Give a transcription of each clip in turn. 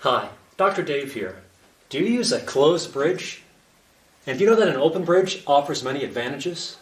Hi, Dr. Dave here. Do you use a closed bridge? And do you know that an open bridge offers many advantages?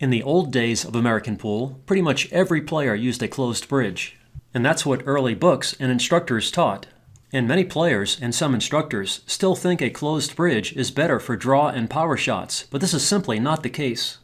In the old days of American pool, pretty much every player used a closed bridge. And that's what early books and instructors taught. And many players and some instructors still think a closed bridge is better for draw and power shots, but this is simply not the case.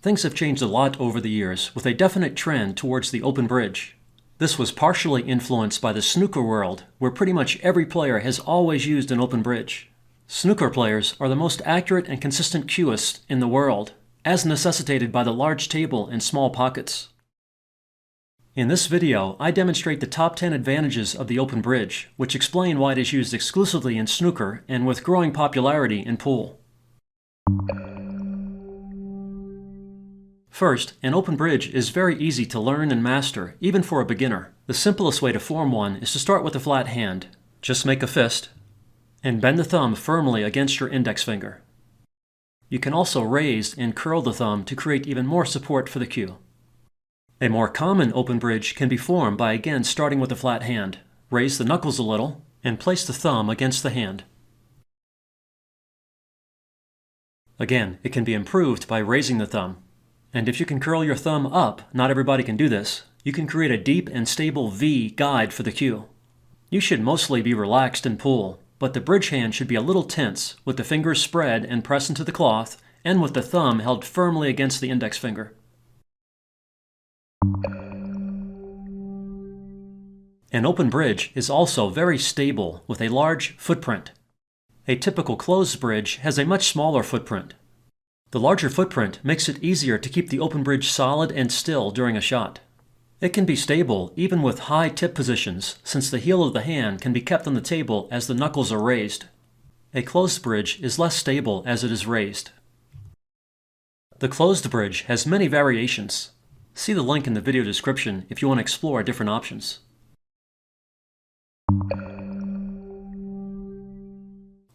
Things have changed a lot over the years, with a definite trend towards the open bridge. This was partially influenced by the snooker world, where pretty much every player has always used an open bridge. Snooker players are the most accurate and consistent cueists in the world, as necessitated by the large table and small pockets. In this video, I demonstrate the top 10 advantages of the open bridge, which explain why it is used exclusively in snooker and with growing popularity in pool. First, an open bridge is very easy to learn and master, even for a beginner. The simplest way to form one is to start with a flat hand. Just make a fist, and bend the thumb firmly against your index finger. You can also raise and curl the thumb to create even more support for the cue. A more common open bridge can be formed by again starting with a flat hand. Raise the knuckles a little, and place the thumb against the hand. Again, it can be improved by raising the thumb. And if you can curl your thumb up, not everybody can do this, you can create a deep and stable V guide for the cue. You should mostly be relaxed in pool, but the bridge hand should be a little tense, with the fingers spread and pressed into the cloth, and with the thumb held firmly against the index finger. An open bridge is also very stable with a large footprint. A typical closed bridge has a much smaller footprint. The larger footprint makes it easier to keep the open bridge solid and still during a shot. It can be stable even with high tip positions, since the heel of the hand can be kept on the table as the knuckles are raised. A closed bridge is less stable as it is raised. The closed bridge has many variations. See the link in the video description if you want to explore different options.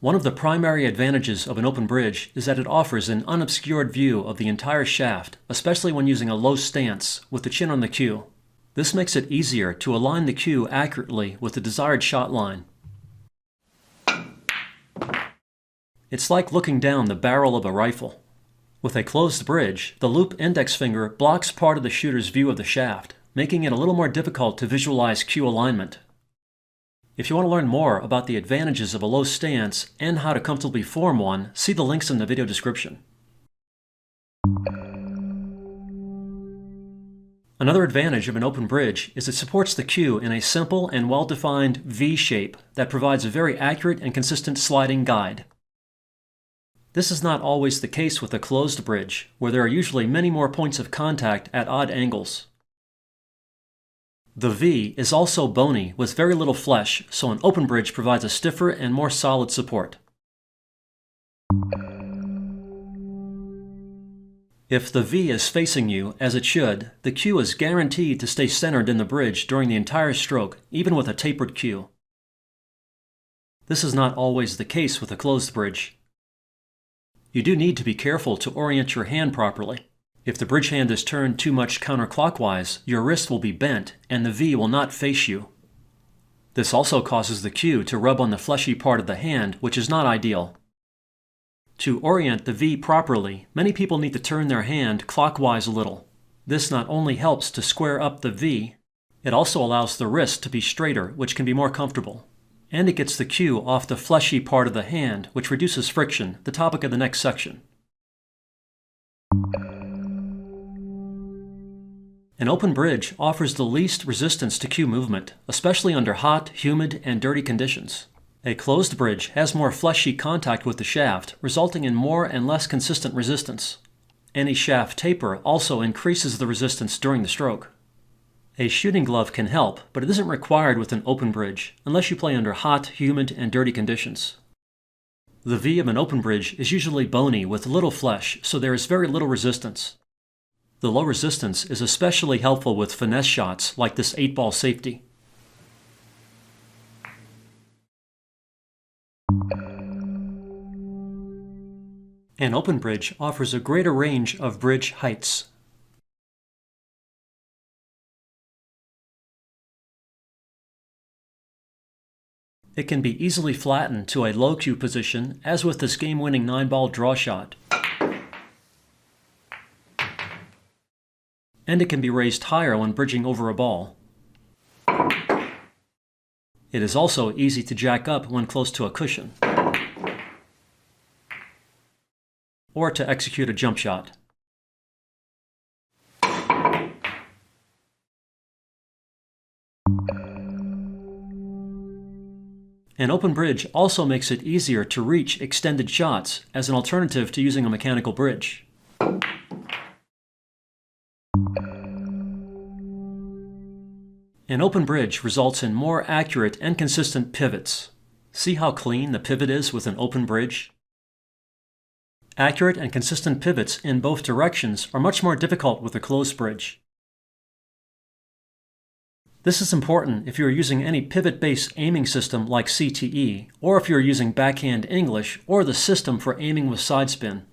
One of the primary advantages of an open bridge is that it offers an unobscured view of the entire shaft, especially when using a low stance with the chin on the cue. This makes it easier to align the cue accurately with the desired shot line. It's like looking down the barrel of a rifle. With a closed bridge, the loop index finger blocks part of the shooter's view of the shaft, making it a little more difficult to visualize cue alignment. If you want to learn more about the advantages of a low stance and how to comfortably form one, see the links in the video description. Another advantage of an open bridge is it supports the cue in a simple and well-defined V shape that provides a very accurate and consistent sliding guide. This is not always the case with a closed bridge, where there are usually many more points of contact at odd angles. The V is also bony with very little flesh, so an open bridge provides a stiffer and more solid support. If the V is facing you, as it should, the cue is guaranteed to stay centered in the bridge during the entire stroke, even with a tapered cue. This is not always the case with a closed bridge. You do need to be careful to orient your hand properly. If the bridge hand is turned too much counterclockwise, your wrist will be bent and the V will not face you. This also causes the cue to rub on the fleshy part of the hand, which is not ideal. To orient the V properly, many people need to turn their hand clockwise a little. This not only helps to square up the V, it also allows the wrist to be straighter, which can be more comfortable. And it gets the cue off the fleshy part of the hand, which reduces friction, the topic of the next section. An open bridge offers the least resistance to cue movement, especially under hot, humid, and dirty conditions. A closed bridge has more fleshy contact with the shaft, resulting in more and less consistent resistance. Any shaft taper also increases the resistance during the stroke. A shooting glove can help, but it isn't required with an open bridge, unless you play under hot, humid, and dirty conditions. The V of an open bridge is usually bony with little flesh, so there is very little resistance. The low resistance is especially helpful with finesse shots like this 8-ball safety. An open bridge offers a greater range of bridge heights. It can be easily flattened to a low cue position, as with this game-winning 9-ball draw shot. And it can be raised higher when bridging over a ball. It is also easy to jack up when close to a cushion, or to execute a jump shot. An open bridge also makes it easier to reach extended shots as an alternative to using a mechanical bridge. An open bridge results in more accurate and consistent pivots. See how clean the pivot is with an open bridge? Accurate and consistent pivots in both directions are much more difficult with a closed bridge. This is important if you are using any pivot-based aiming system like CTE, or if you are using backhand English or the system for aiming with side spin.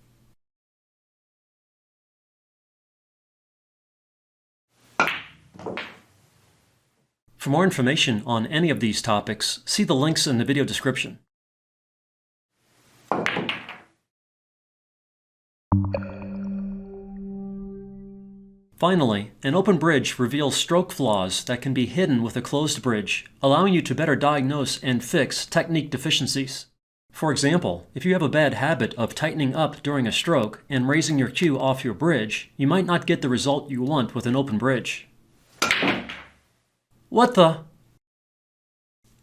For more information on any of these topics, see the links in the video description. Finally, an open bridge reveals stroke flaws that can be hidden with a closed bridge, allowing you to better diagnose and fix technique deficiencies. For example, if you have a bad habit of tightening up during a stroke and raising your cue off your bridge, you might not get the result you want with an open bridge. What the?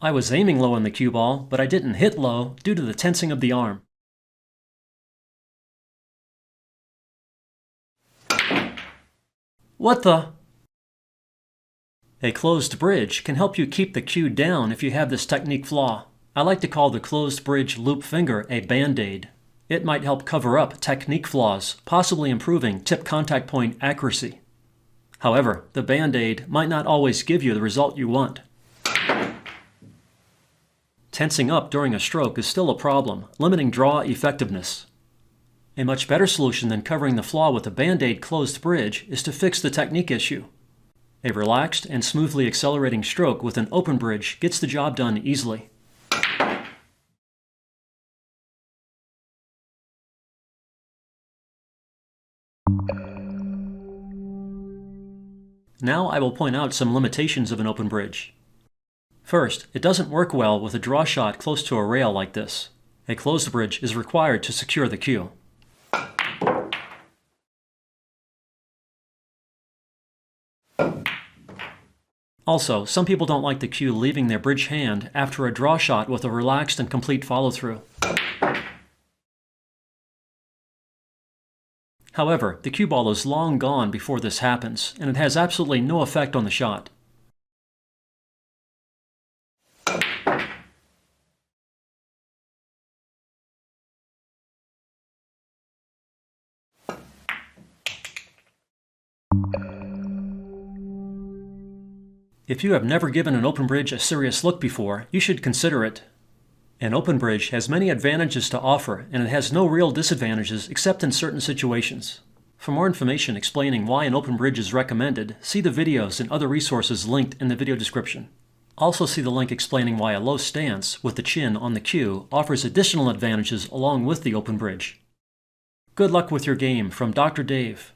I was aiming low on the cue ball, but I didn't hit low due to the tensing of the arm. What the? A closed bridge can help you keep the cue down if you have this technique flaw. I like to call the closed bridge loop finger a band-aid. It might help cover up technique flaws, possibly improving tip contact point accuracy. However, the band-aid might not always give you the result you want. Tensing up during a stroke is still a problem, limiting draw effectiveness. A much better solution than covering the flaw with a band-aid closed bridge is to fix the technique issue. A relaxed and smoothly accelerating stroke with an open bridge gets the job done easily. Now I will point out some limitations of an open bridge. First, it doesn't work well with a draw shot close to a rail like this. A closed bridge is required to secure the cue. Also, some people don't like the cue leaving their bridge hand after a draw shot with a relaxed and complete follow-through. However, the cue ball is long gone before this happens, and it has absolutely no effect on the shot. If you have never given an open bridge a serious look before, you should consider it. An open bridge has many advantages to offer, and it has no real disadvantages except in certain situations. For more information explaining why an open bridge is recommended, see the videos and other resources linked in the video description. Also see the link explaining why a low stance with the chin on the cue offers additional advantages along with the open bridge. Good luck with your game from Dr. Dave.